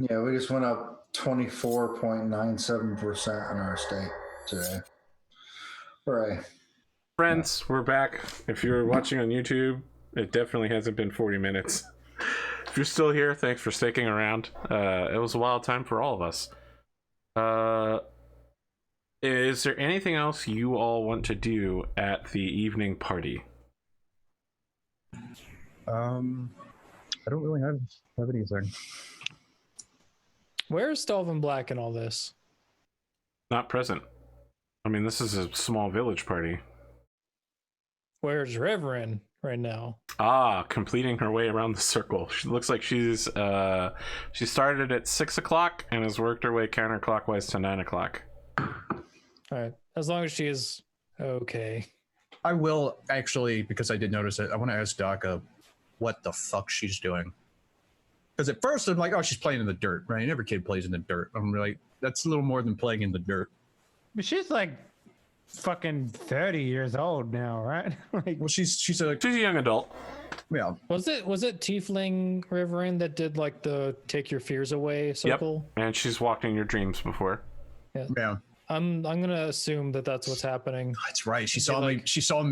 Yeah, we just went up 24.97% in our state today. Hooray. Friends, we're back. If you're watching on YouTube, it definitely hasn't been 40 minutes. If you're still here, thanks for sticking around. It was a wild time for all of us. Is there anything else you all want to do at the evening party? I don't really have anything. Where's Stelvin Black in all this? Not present. I mean, this is a small village party. Where's Reverend right now? Completing her way around the circle. She looks like she started at 6 o'clock and has worked her way counterclockwise to 9 o'clock. All right, as long as she is okay. I will actually, because I did notice it, I want to ask Daka what the fuck she's doing. Because at first I'm like, oh, she's playing in the dirt, right? Every kid plays in the dirt. I'm like, that's a little more than playing in the dirt. But she's like fucking 30 years old now, right? Like, well, she's a young adult. Yeah. Was it Tiefling Reverend that did like the take your fears away circle? Yep. And she's walked in your dreams before. Yeah. I'm gonna assume that that's what's happening. That's right. She saw me. She saw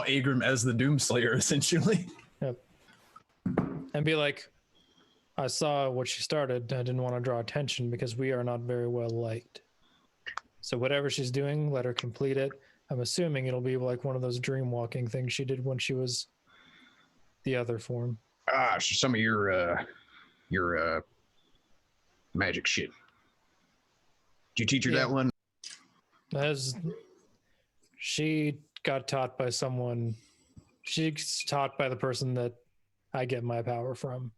Agrim as the Doomslayer, essentially. Yep. And be like, I saw what she started. I didn't want to draw attention because we are not very well liked. So whatever she's doing, let her complete it. I'm assuming it'll be like one of those dream walking things she did when she was the other form. Some of your magic shit. Did you teach her that one? As she got taught by someone, she's taught by the person that I get my power from.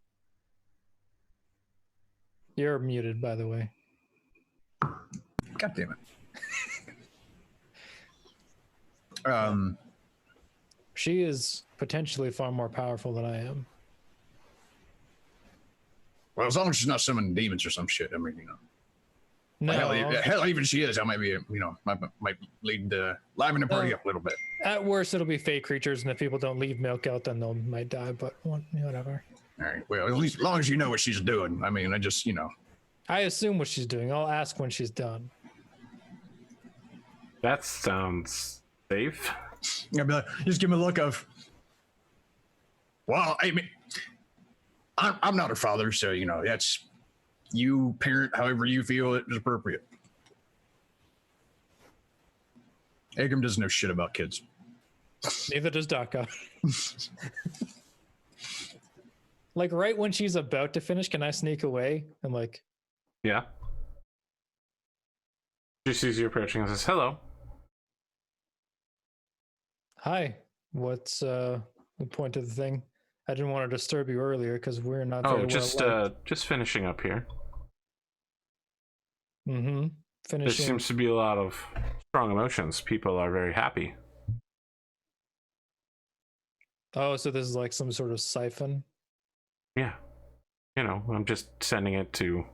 You're muted, by the way. God damn it. She is potentially far more powerful than I am. Well, as long as she's not summoning demons or some shit, I mean, you know. No, hell, even she is. I might be, you know, might lead the liven the party up a little bit. At worst, it'll be fake creatures, and if people don't leave milk out, then they might die. But whatever. All right. Well, at least as long as you know what she's doing. I mean, I just, you know. I assume what she's doing. I'll ask when she's done. That sounds safe. I'll be like, just give me a look of. Well, I mean, I'm not her father, so you know that's. You parent however you feel it is appropriate. Agam doesn't know shit about kids. Neither does Daka. Like right when she's about to finish, can I sneak away and like? Yeah. She sees you approaching and says, "Hello." Hi. What's the point of the thing? I didn't want to disturb you earlier because we're not. Oh, just finishing up here. Mm-hmm. Finishing. There seems to be a lot of strong emotions. People are very happy. Oh, so this is like some sort of siphon? Yeah. You know, I'm just sending it to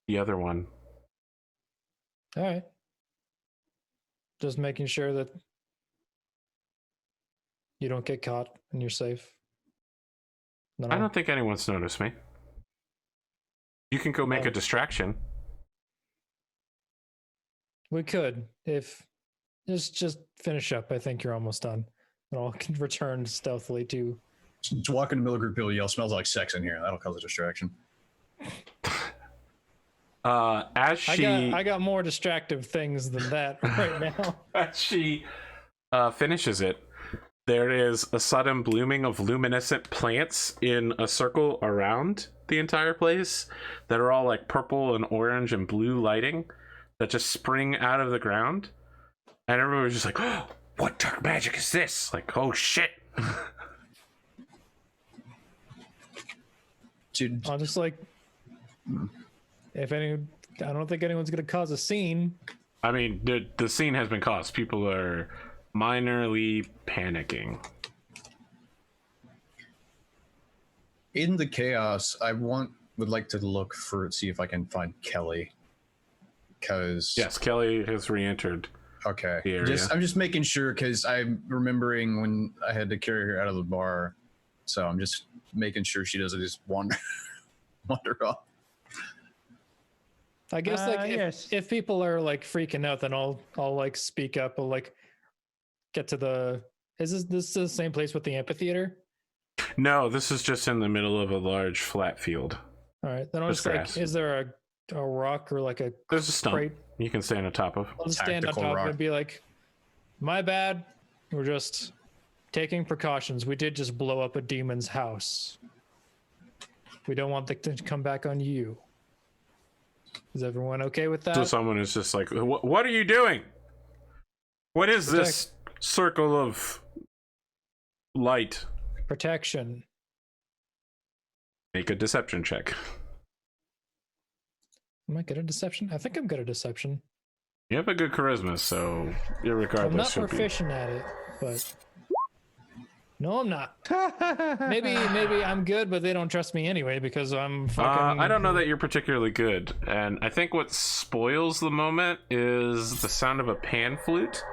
the other one. All right. Just making sure that you don't get caught and you're safe. No. I don't think anyone's noticed me. You can go make a distraction. We could, if just finish up. I think you're almost done. And I'll return stealthily to. Just walk in the middle of the group, yell, "Smells like sex in here." That'll cause a distraction. As she, I got more distractive things than that right now. As she finishes it, there is a sudden blooming of luminescent plants in a circle around the entire place that are all like purple and orange and blue lighting that just spring out of the ground, and everybody's just like, "Oh, what dark magic is this?" Like, oh shit. Dude, I'll just like, I don't think anyone's gonna cause a scene. I mean, the scene has been caused. People are minorly panicking. in the chaos, I would like to look see if I can find Kelly. Because yes, Kelly has re-entered. Okay. The area. I'm just making sure because I'm remembering when I had to carry her out of the bar. So I'm just making sure she doesn't just wander off. I guess like yes. if people are like freaking out, then I'll like speak up. I'll like get to the. Is this the same place with the amphitheater? No, this is just in the middle of a large flat field. All right, then I'll There's just like, grass. is there a rock or like a There's a stump crate? you can stand on top of. I'll just stand on Tactical top rock. and be like, "My bad. We're just taking precautions. We did just blow up a demon's house. We don't want it to come back on you." Is everyone okay with So that? someone is just like, what are you doing? What is this circle of light? Protection. Make a deception check. Am I good at deception? I think I'm good at deception. You have a good charisma, so irregardless. I'm not you'll be- proficient at it, but no, I'm not. Maybe I'm good, but they don't trust me anyway because I'm fucking. I don't know that you're particularly good, and I think what spoils the moment is the sound of a pan flute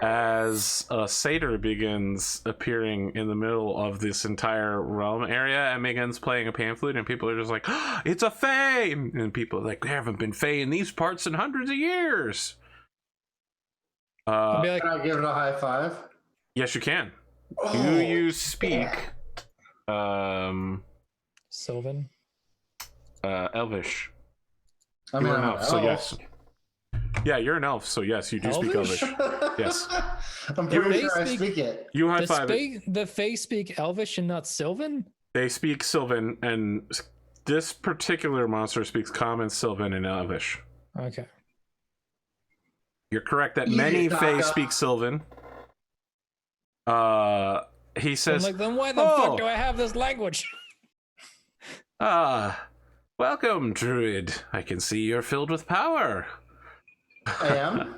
as a satyr begins appearing in the middle of this entire realm area and begins playing a pan flute, and people are just like, oh, "It's a fae!" And people are like, "There haven't been fae in these parts in hundreds of years." I'll be like, Can I give it a high five? Yes, you can. Oh, Do you speak Sylvan. Elvish? I mean, You're an I'm elf, so yes. Yeah, you're an elf, so yes, you do speak Elvish? Elvish. Yes. I'm Do pretty they sure I speak- speak it. You high The, five it. the Fae speak Elvish and not Sylvan? They speak Sylvan, and this particular monster speaks Common, Sylvan, and Elvish. Okay. You're correct that Easy, many Fae Daka. speak Sylvan. He I'm says, like, then why the "Oh, fuck do I have this language? welcome, Druid. I can see you're filled with power. I am.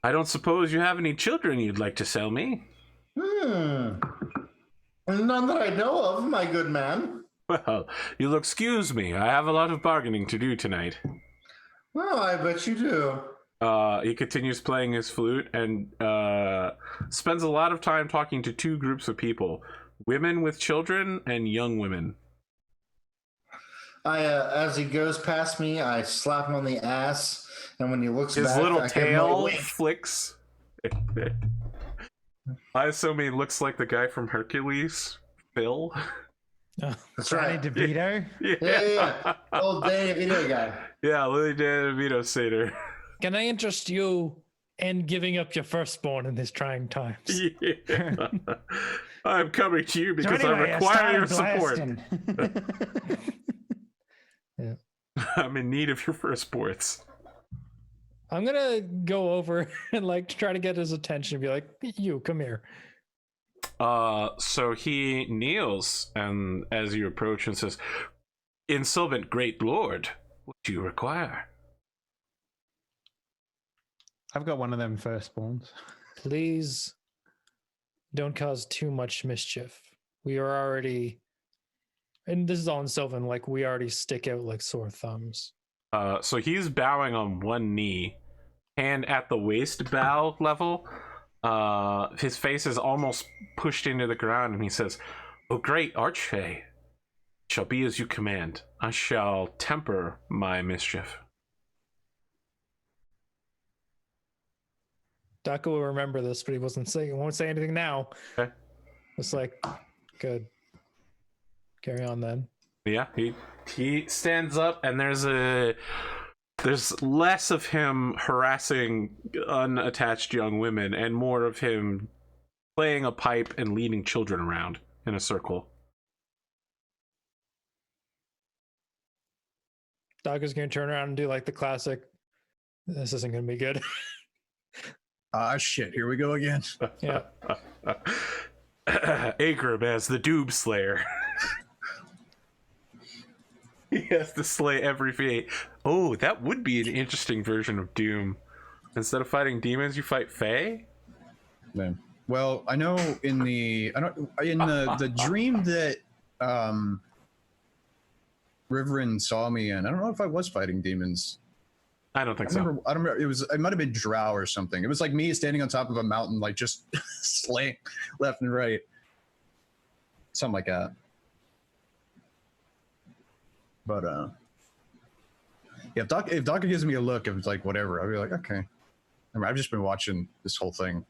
I don't suppose you have any children you'd like to sell me?" None that I know of, my good man. Well, you'll excuse me. I have a lot of bargaining to do tonight. Oh, I bet you do. He continues playing his flute and spends a lot of time talking to two groups of people: women with children and young women. As he goes past me, I slap him on the ass, and when he looks His back, little I give him a tail wink. flicks. I assume he looks like the guy from Hercules, Phil. That's Danny right. DeVito. Yeah. Old Danny video guy. Yeah, Lily DeVito Satyr. Can I interest you in giving up your firstborn in these trying times? Yeah. I'm coming to you So because anyway, I require your started support. blasting. I'm in need of your firstborns. I'm gonna go over and like try to get his attention and be like, "You come here." So he kneels and as you approach and says, "Insolvent great lord, what do you require?" I've got one of them firstborns. Please don't cause too much mischief. We are already, and this is all in Sylvan, like we already stick out like sore thumbs. So he's bowing on one knee, hand at the waist bow level. His face is almost pushed into the ground, and he says, "O great archfey, it shall be as you command. I shall temper my mischief." Daka will remember this, but he won't say anything now. Okay. It's like, good. Carry on then. Yeah, he stands up, and there's less of him harassing unattached young women and more of him playing a pipe and leading children around in a circle. Daka's gonna turn around and do like the classic. This isn't gonna be good. Ah, shit. Here we go again. Yeah. Agrib as the Doob Slayer. He has to slay every fae. Oh, that would be an interesting version of Doom. Instead of fighting demons, you fight fae? Man. Well, I know in the dream that Riverin saw me in. I don't know if I was fighting demons. I don't think I don't remember. It might have been Drow or something. It was like me standing on top of a mountain, like just slaying left and right. Something like that. But Yeah, if Doc gives me a look, if it's like whatever, I'll be like, okay. I mean, I've just been watching this whole thing.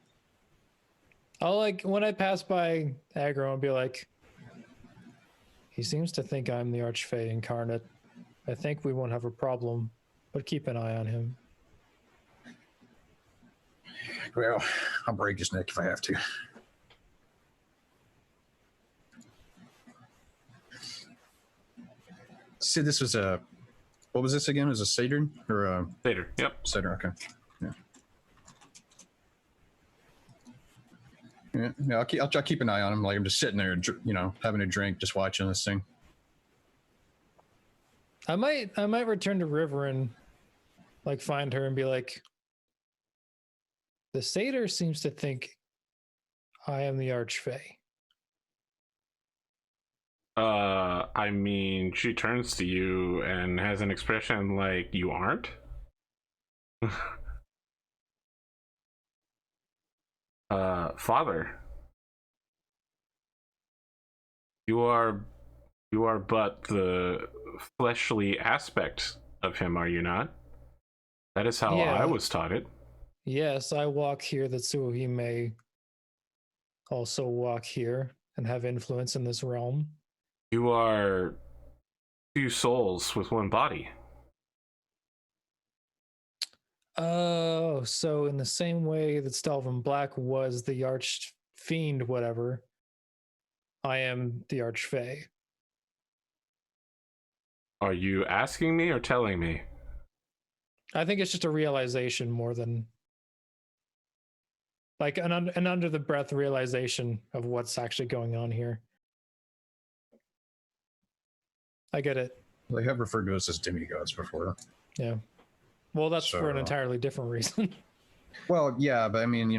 I'll like when I pass by Aggro and be like, he seems to think I'm the Archfey incarnate. I think we won't have a problem, but keep an eye on him. Well, I'll break his neck if I have to. See, this was a. What was this again? Was a satyr or a Later. Yep. satyr? Okay. Yeah. I'll keep an eye on him. Like I'm just sitting there, having a drink, just watching this thing. I might return to River and like find her and be like, the satyr seems to think I am the Archfey. I mean, she turns to you and has an expression like you aren't. Father, you are but the fleshly aspect of him, are you not? That is how Yeah. I was taught it. Yes, I walk here that so he may also walk here and have influence in this realm. You are two souls with one body. Oh, so in the same way that Stelvin Black was the Archfiend, whatever, I am the Archfey. Are you asking me or telling me? I think it's just a realization more than like an under the breath realization of what's actually going on here. I get it. They have referred to us as demigods before. Yeah. Well, that's for an So- entirely different reason. Well, yeah, but I mean,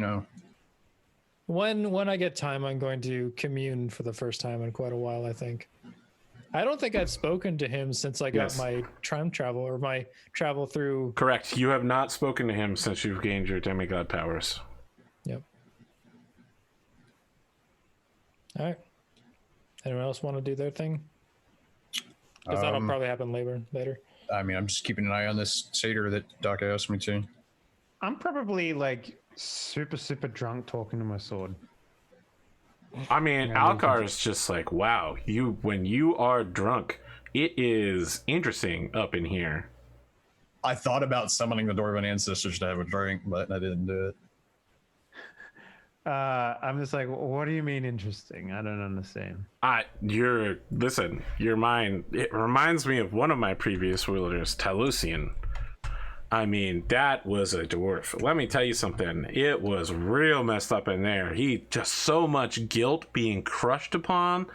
When I get time, I'm going to commune for the first time in quite a while, I think. I don't think I've spoken to him since I got Yes. my time travel or my travel through. Correct. You have not spoken to him since you've gained your demigod powers. Yep. All right. Anyone else want to do their thing? Because that'll probably happen later. I mean, I'm just keeping an eye on this satyr that Doc asked me to. I'm probably like super drunk talking to my sword. I mean, Yeah, Alcar is just like, wow, when you are drunk, it is interesting up in here. I thought about summoning the Dwarven ancestors to have a drink, but I didn't do it. I'm just like, what do you mean interesting? I don't understand. Listen, your mind, it reminds me of one of my previous wielders, Talusian. I mean, that was a dwarf. Let me tell you something. It was real messed up in there. He just so much guilt being crushed upon,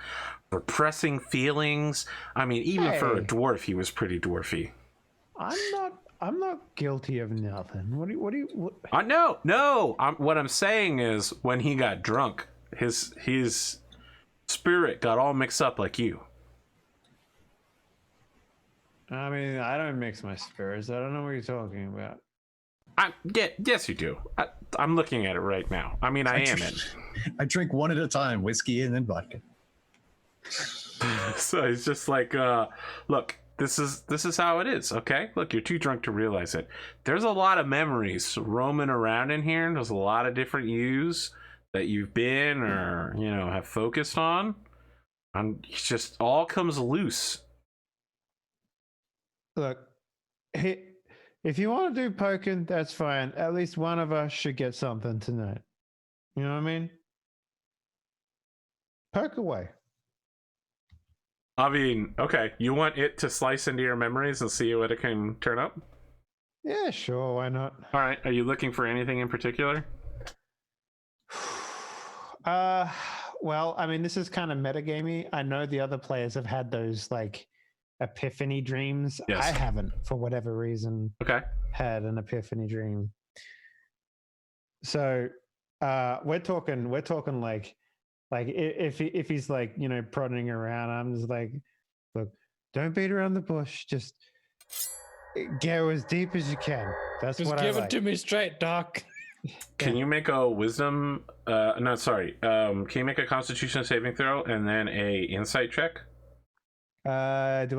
repressing feelings. I mean, even for a Hey. dwarf, he was pretty dwarfy. I'm not guilty of nothing. What? No. What I'm saying is, when he got drunk, his spirit got all mixed up like you. I mean, I don't mix my spirits. I don't know what you're talking about. Yes, you do. I'm looking at it right now. I mean, I am it. I drink one at a time, whiskey and then vodka. So it's just like, look, this is how it is. Okay, look, you're too drunk to realize it. There's a lot of memories roaming around in here. There's a lot of different yous that you've been or have focused on. It's just all comes loose. Look, if you want to do poking, that's fine. At least one of us should get something tonight. You know what I mean? Poke away. I mean, okay, you want it to slice into your memories and see what it can turn up? Yeah, sure. Why not? All right, are you looking for anything in particular? Well, I mean, this is kind of metagamey. I know the other players have had those like epiphany dreams. Yes. I haven't, for whatever reason, Okay. had an epiphany dream. So we're talking like if he's like, prodding around, I'm just like, look, don't beat around the bush, just go as deep as you can. That's Just what give I it like. to me straight, Doc. Can you make a wisdom no, sorry. Can you make a constitution saving throw and then a insight check? Do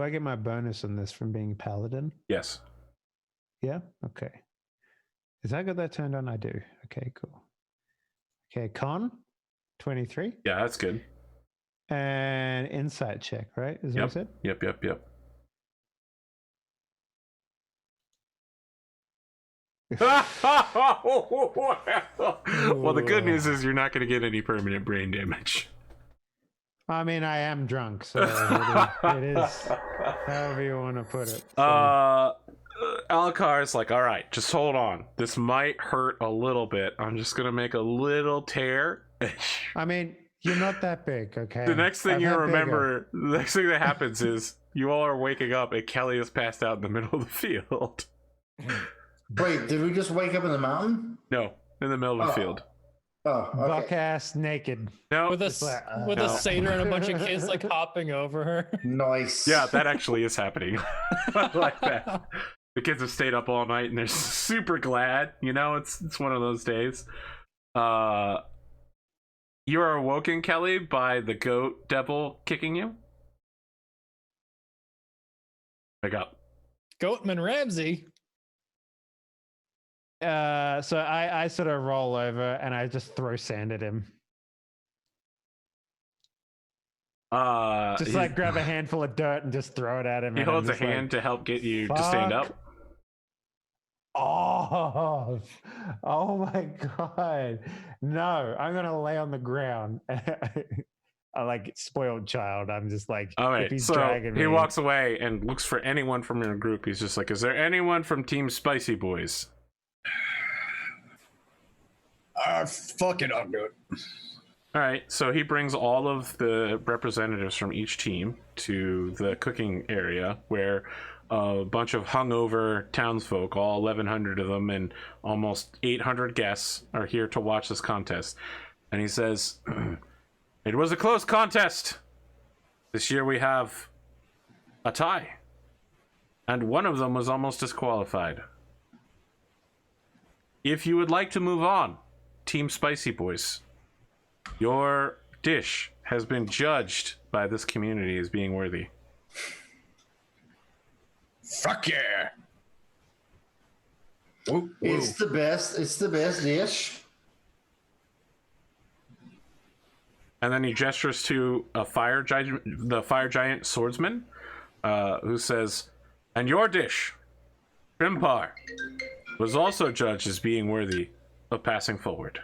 I get my bonus on this from being paladin? Yes. Yeah. Okay. Has I got that turned on? I do. Okay. Cool. Okay. Con 23 Yeah, that's good. and insight check. Right? Is that what I Yep. said? Yep. Well, the good news is you're not going to get any permanent brain damage. I mean, I am drunk, so it is however you want to put it. So. Alakar's like, all right, just hold on. This might hurt a little bit. I'm just going to make a little tear. I mean, you're not that big, okay? The next thing I've you had remember, bigger. the next thing that happens is you all are waking up and Kelly is passed out in the middle of the field. Wait, did we just wake up in the mountain? No, in the middle of the field. Oh, okay. Buck ass naked. No, With It's like, a satyr and a bunch of kids like hopping over her. Nice. yeah, that actually is happening. I like that. The kids have stayed up all night and they're super glad. You know, it's one of those days. You are awoken, Kelly, by the goat devil kicking you. Wake up. Goatman Ramsey. So I sort of roll over and I just throw sand at him. Just like grab a handful of dirt and just throw it at him. He and I'm holds a just like, hand to help get you to stand "Fuck up. Oh my god. No, I'm gonna lay on the ground. I like spoiled child. I'm just like, All if right, he's so dragging he me, walks away and looks for anyone from your group. He's just like, is there anyone from Team Spicy Boys? Fuck it, I'll do it. All right, so he brings all of the representatives from each team to the cooking area where a bunch of hungover townsfolk, all 1,100 of them and almost 800 guests, are here to watch this contest. And he says, it was a close contest. This year we have a tie. And one of them was almost disqualified. If you would like to move on, Team Spicy Boys, your dish has been judged by this community as being worthy. Fuck yeah. Whoa. It's the best. It's the best dish. And then he gestures to a fire giant, the fire giant swordsman, who says, and your dish, Krimpar, was also judged as being worthy of passing forward.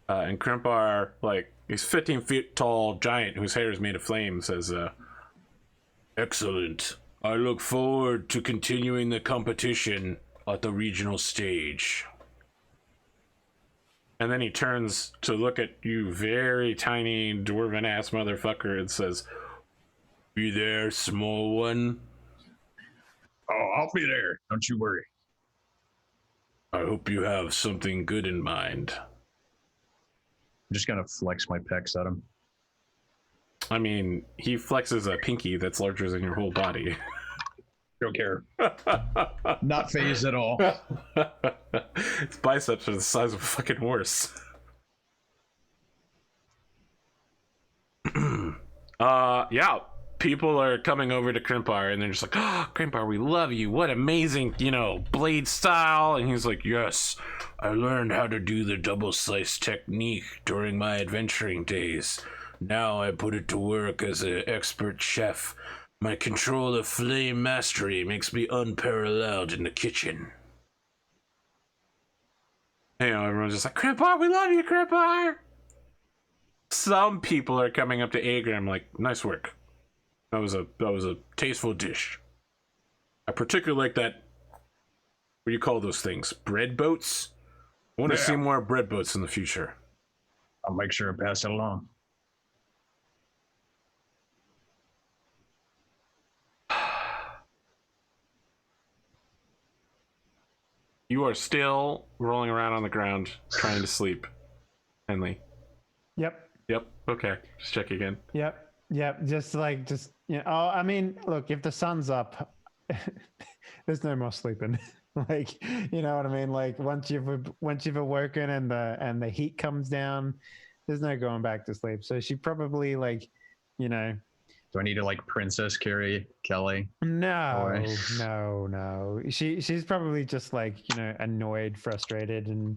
And Krimpar, like, he's 15 feet tall giant whose hair is made of flame, says, excellent. I look forward to continuing the competition at the regional stage. And then he turns to look at you, very tiny dwarven ass motherfucker, and says, be there, small one. Oh, I'll be there. Don't you worry. I hope you have something good in mind. I'm just gonna flex my pecs at him. I mean, he flexes a pinky that's larger than your whole body. Don't care. Not phased at all. Its biceps are the size of a fucking horse. Yeah, people are coming over to Krimpar and they're just like, oh, Krimpar, we love you. What amazing, blade style. And he's like, yes, I learned how to do the double slice technique during my adventuring days. Now I put it to work as an expert chef. My control of flame mastery makes me unparalleled in the kitchen. Everyone's just like, Krimpar, we love you, Krimpar. Some people are coming up to Agram like, nice work. That was a tasteful dish. I particularly like that. What do you call those things? Bread boats? I want to see more bread boats in the future. I'll make sure to pass it along. You are still rolling around on the ground trying to sleep, Henley. Yep. Okay. Just check again. Yep. Just I mean, look, if the sun's up, there's no more sleeping. Like, you know what I mean? Like once you've awoken and the heat comes down, there's no going back to sleep. So she probably Do I need to like princess carry Kelly? No, Boy. no. She's probably just like, you know, annoyed, frustrated, and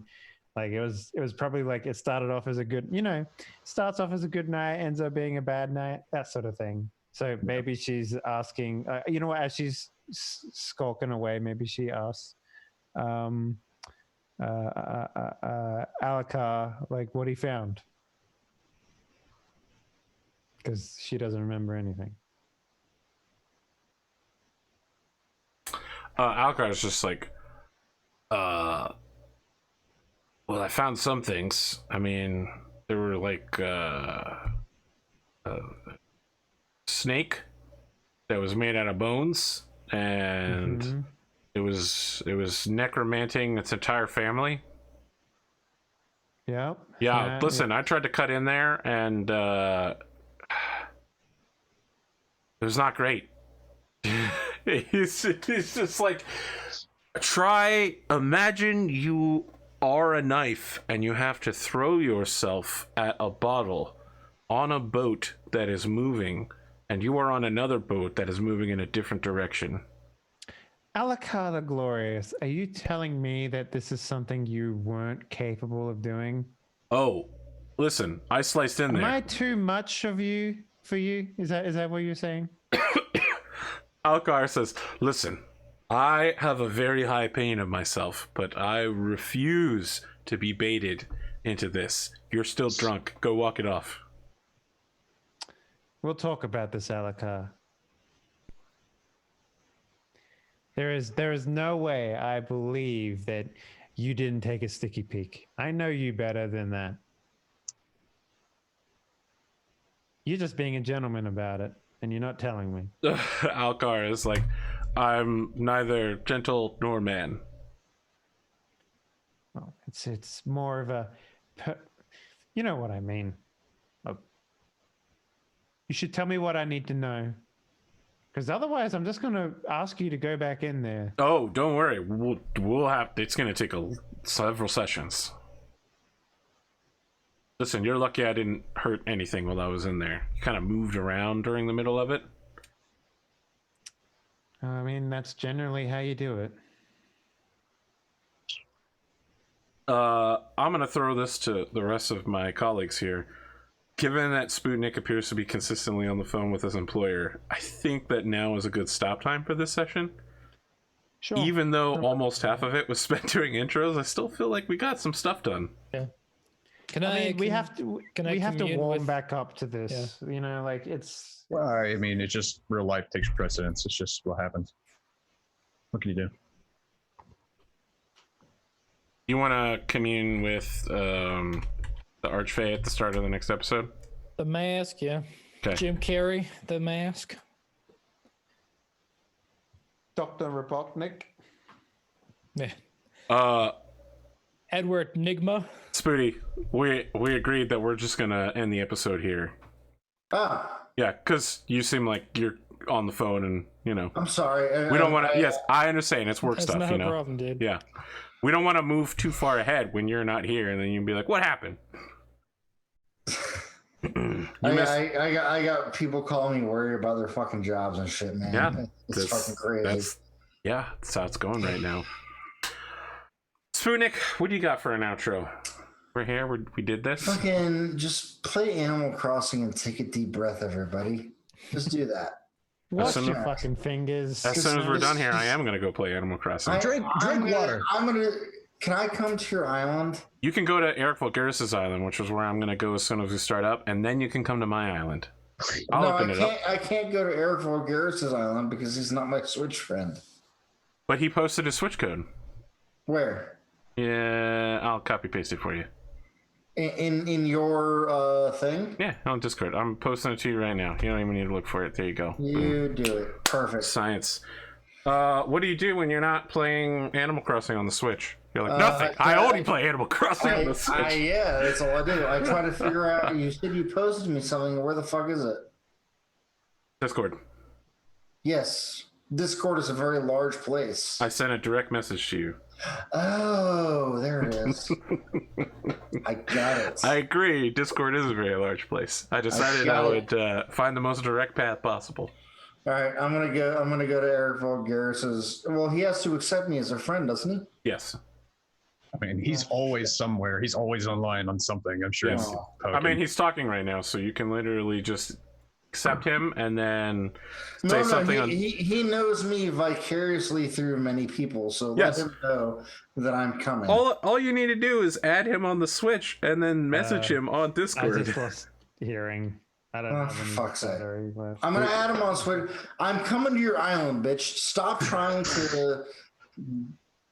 like it was probably like it started off as a good, you know, starts off as a good night, ends up being a bad night, that sort of thing. So maybe she's asking, you know what, as she's skulking away, maybe she asks, Alakar, like what he found. Because she doesn't remember anything. Alcar is just like, well, I found some things. I mean, there were like snake that was made out of bones, and it was necromanting its entire family. Yep. Yeah, listen, I tried to cut in there, and it was not great. He's just like, imagine you are a knife and you have to throw yourself at a bottle on a boat that is moving, and you are on another boat that is moving in a different direction. Alakar the Glorious, are you telling me that this is something you weren't capable of doing? Oh, listen, I sliced in there. Am I too much of you for you? Is that what you're saying? Alcar says, listen, I have a very high opinion of myself, but I refuse to be baited into this. You're still drunk. Go walk it off. We'll talk about this, Alakar. There is no way I believe that you didn't take a sticky peek. I know you better than that. You're just being a gentleman about it, and you're not telling me. Alcar is like, I'm neither gentle nor man. Well, it's more of a, you know what I mean. You should tell me what I need to know, because otherwise, I'm just going to ask you to go back in there. Oh, don't worry. We'll have. It's going to take several sessions. Listen, you're lucky I didn't hurt anything while I was in there. You kind of moved around during the middle of it. I mean, that's generally how you do it. I'm going to throw this to the rest of my colleagues here. Given that Spootnik appears to be consistently on the phone with his employer, I think that now is a good stop time for this session. Sure. Even though almost half of it was spent doing intros, I still feel like we got some stuff done. Yeah. We have to warm with... back up to this. Yeah. You know, like it's. Well, I mean, it's just real life takes precedence. It's just what happens. What can you do? You want to commune with the Archfey at the start of the next episode? The Mask, yeah. Okay. Jim Carrey, The Mask. Dr. Robotnik. Yeah. Edward Nigma. Spooty, we agreed that we're just gonna end the episode here. Ah. Yeah, because you seem like you're on the phone, and you know. I'm sorry. We don't want to. Yes, I understand. It's work stuff. That's you not know. a problem, dude. Yeah, we don't want to move too far ahead when you're not here, and then you'll be like, "What happened?" I got people calling me worried about their fucking jobs and shit, man. Yeah, it's fucking crazy. That's how it's going right now. Spootnik, what do you got for an outro? We're here. We did this. Fucking just play Animal Crossing and take a deep breath, everybody. Just do that. Wash your fucking fingers. As soon as we're done here, I am gonna go play Animal Crossing. Drink water. Can I come to your island? You can go to Eric Vulgaris' island, which is where I'm gonna go as soon as we start up, and then you can come to my island. I'll open it up. I can't go to Eric Vulgaris' island because he's not my Switch friend. But he posted a Switch code. Where? Yeah, I'll copy paste it for you. In your thing? Yeah, on Discord. I'm posting it to you right now. You don't even need to look for it. There you go. You do it. Perfect. Science. What do you do when you're not playing Animal Crossing on the Switch? You're like, nothing. I only play Animal Crossing on the Switch. Yeah, that's all I do. I try to figure out. You said you posted me something. Where the fuck is it? Discord. Yes. Discord is a very large place. I sent a direct message to you. Oh, there it is. I got it. I agree. Discord is a very large place. I decided I would find the most direct path possible. All right, I'm gonna go to Eric Vulgaris's. Well, he has to accept me as a friend, doesn't he? Yes. I mean, he's always somewhere. He's always online on something. I'm sure. Yes. I mean, he's talking right now, so you can literally just accept him and then say something. He knows me vicariously through many people, so let him know that I'm coming. All you need to do is add him on the Switch and then message him on Discord. I just lost hearing. I don't know. Fuck's sake. I'm gonna add him on Switch. I'm coming to your island, bitch. Stop trying to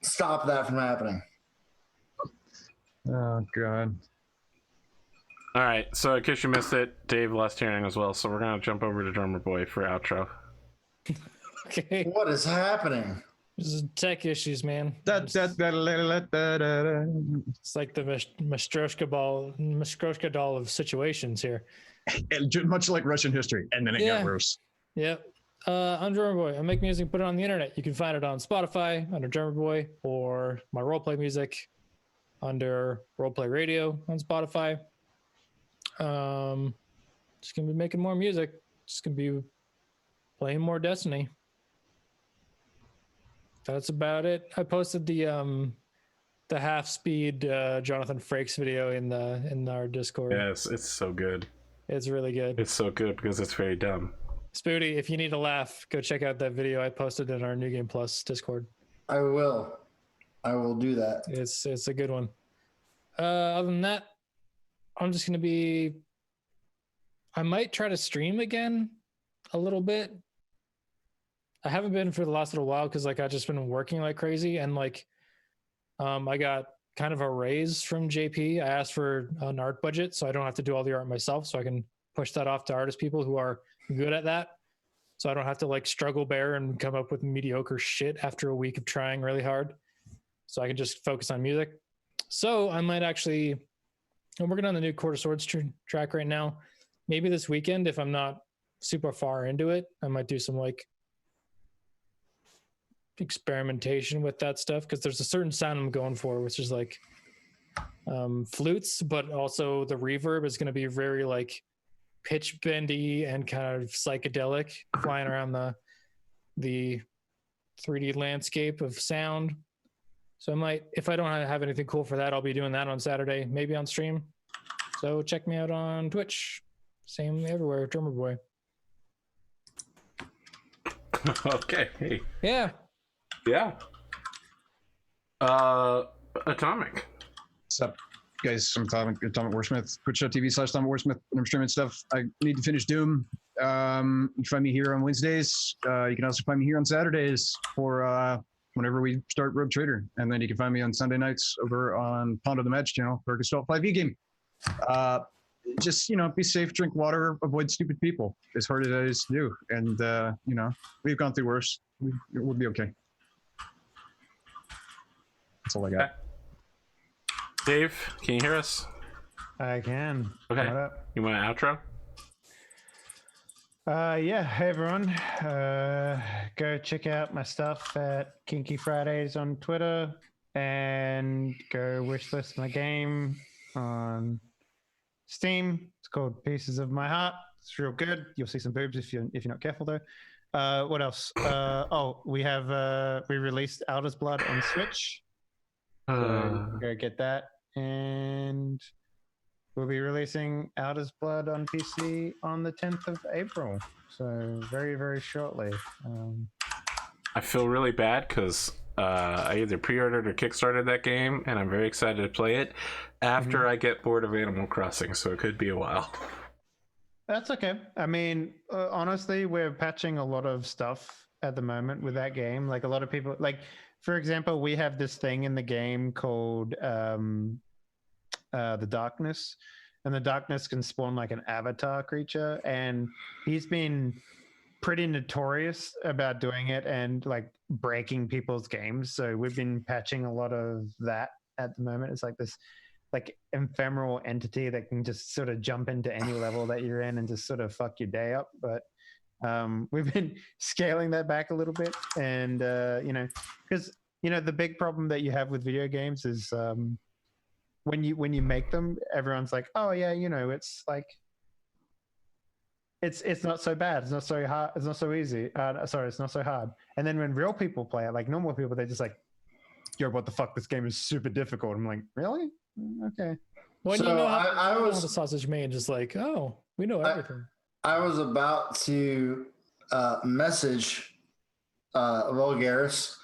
stop that from happening. Oh god. All right, so in case you missed it, Dave lost hearing as well, so we're gonna jump over to Drumurboy for outro. Okay. What is happening? This is tech issues, man. It's like the Matryoshka doll of situations here. Much like Russian history, and then it got worse. Yep. I'm Drumurboy. I make music, put it on the internet. You can find it on Spotify under Drumurboy, or my roleplay music under Roleplay Radio on Spotify. Just gonna be making more music. Just gonna be playing more Destiny. That's about it. I posted the half speed Jonathan Frakes video in our Discord. Yes, it's so good. It's really good. It's so good because it's very dumb. Spooty, if you need a laugh, go check out that video I posted in our New Game Plus Discord. I will do that. It's a good one. Other than that, I'm just gonna be. I might try to stream again a little bit. I haven't been for the last little while because I've just been working like crazy, and I got kind of a raise from JP. I asked for an art budget so I don't have to do all the art myself, so I can push that off to artist people who are good at that. So I don't have to struggle bear and come up with mediocre shit after a week of trying really hard. So I can just focus on music. So I might actually, I'm working on the new Court of Swords track right now. Maybe this weekend, if I'm not super far into it, I might do some experimentation with that stuff, because there's a certain sound I'm going for, which is flutes, but also the reverb is going to be very pitch bendy and kind of psychedelic, flying around the 3D landscape of sound. So I might, if I don't have anything cool for that, I'll be doing that on Saturday, maybe on stream. So check me out on Twitch. Same everywhere, Drumurboy. Okay. Hey. Yeah. Yeah. Atomic. What's up, guys? I'm Atomic Wordsmith. Twitch.tv/Atomic Wordsmith. When I'm streaming stuff, I need to finish Doom. You can find me here on Wednesdays. You can also find me here on Saturdays for whenever we start Rogue Trader. And then you can find me on Sunday nights over on Pond of the Match channel for a Gestalt 5e game. Just, be safe, drink water, avoid stupid people, as hard as it is to do. And, we've gone through worse. We'll be okay. That's all I got. Dave, can you hear us? I can. Okay. You want an outro? Yeah. Hey, everyone. Go check out my stuff at Kinky Fridays on Twitter, and go wishlist my game on Steam. It's called Pieces of My Heart. It's real good. You'll see some boobs if you're not careful though. What else? We released Elder's Blood on Switch. So go get that, and we'll be releasing Elder's Blood on PC on the 10th of April. So very, very shortly. I feel really bad because I either pre-ordered or kickstarted that game, and I'm very excited to play it after I get bored of Animal Crossing, so it could be a while. That's okay. I mean, honestly, we're patching a lot of stuff at the moment with that game. A lot of people, for example, we have this thing in the game called the Darkness, and the Darkness can spawn an avatar creature, and he's been pretty notorious about doing it and breaking people's games. So we've been patching a lot of that at the moment. It's this ephemeral entity that can just sort of jump into any level that you're in and just sort of fuck your day up. But We've been scaling that back a little bit, and because the big problem that you have with video games is when you make them, everyone's like, oh yeah, it's like it's not so bad, it's not so hard, it's not so easy. Sorry, it's not so hard. And then when real people play it, like normal people, they're just like, yo, what the fuck? This game is super difficult. I'm like, really? Okay. When So you know how, I was- how the sausage made, just like, oh, we know everything. I was about to message Vulgaris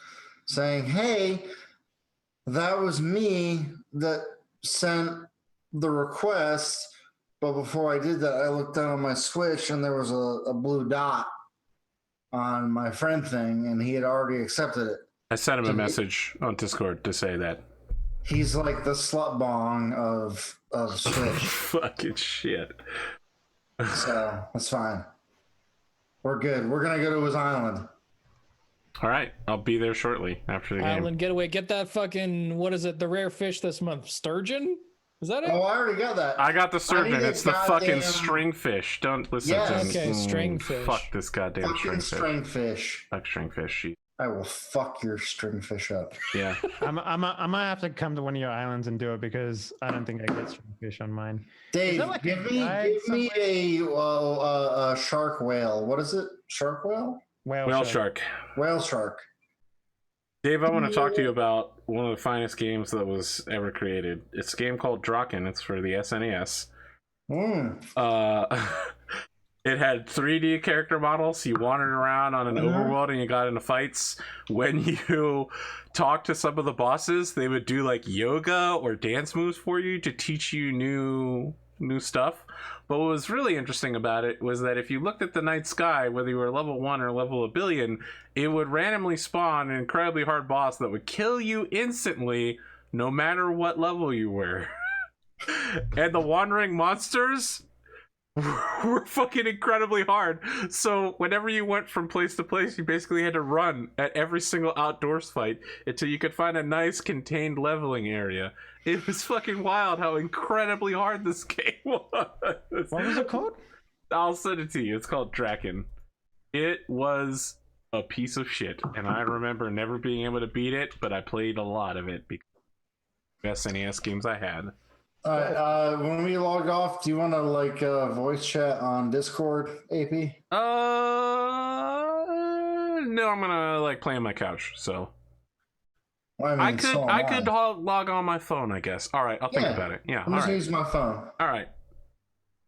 saying, hey, that was me that sent the request, but before I did that, I looked down on my Switch and there was a blue dot on my friend thing, and he had already accepted it. I sent him a message on Discord to say that. He's like the slut bong of Switch, Fucking shit. so that's fine. We're good. We're gonna go to his island. All right, I'll be there shortly after the game. Island getaway. Get that fucking, what is it? The rare fish this month. Sturgeon? Is that it? Oh, I already got that. I got the sturgeon. need a It's the goddamn- fucking stringfish. Don't listen to him. Okay, stringfish. Fuck this goddamn Fucking stringfish. stringfish. Fuck stringfish. I will fuck your stringfish up. Yeah. I might have to come to one of your islands and do it because I don't think I get stringfish on mine. Dave, that like a give me guide a shark whale. What is it? Shark whale? Whale shark. Whale shark. Dave, I want to talk to you about one of the finest games that was ever created. It's a game called Draken. It's for the SNES. It had 3D character models. You wandered around on an overworld and you got into fights. When you talked to some of the bosses, they would do like yoga or dance moves for you to teach you new stuff. But what was really interesting about it was that if you looked at the night sky, whether you were level 1 or level 1 billion, it would randomly spawn an incredibly hard boss that would kill you instantly no matter what level you were. And the wandering monsters were fucking incredibly hard. So whenever you went from place to place, you basically had to run at every single outdoors fight until you could find a nice contained leveling area. It was fucking wild how incredibly hard this game was. What was it called? I'll send it to you. It's called Draken. It was a piece of shit, and I remember never being able to beat it, but I played a lot of it because best NES games I had. All right. When we log off, do you want to voice chat on Discord, AP? No, I'm gonna play on my couch. So Well, I could log on my phone, I guess. All right, I'll think about it. Yeah. I'm All just gonna right. use my phone. All right,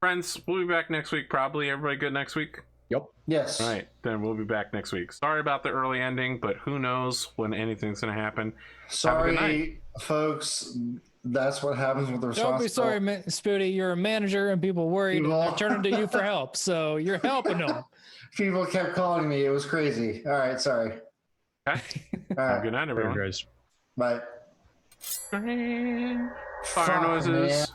friends. We'll be back next week. Probably. Everybody good next week? Yep. Yes. All right, then we'll be back next week. Sorry about the early ending, but who knows when anything's gonna happen. Sorry, folks. That's what happens with the Don't be sorry, Spooty. You're a manager and people worried and they're turning to you for help. So you're helping them. People kept calling me. It was crazy. All right. Sorry. Okay. All right. Good night, everyone. Guys. Bye. Fire Fuck, noises. man.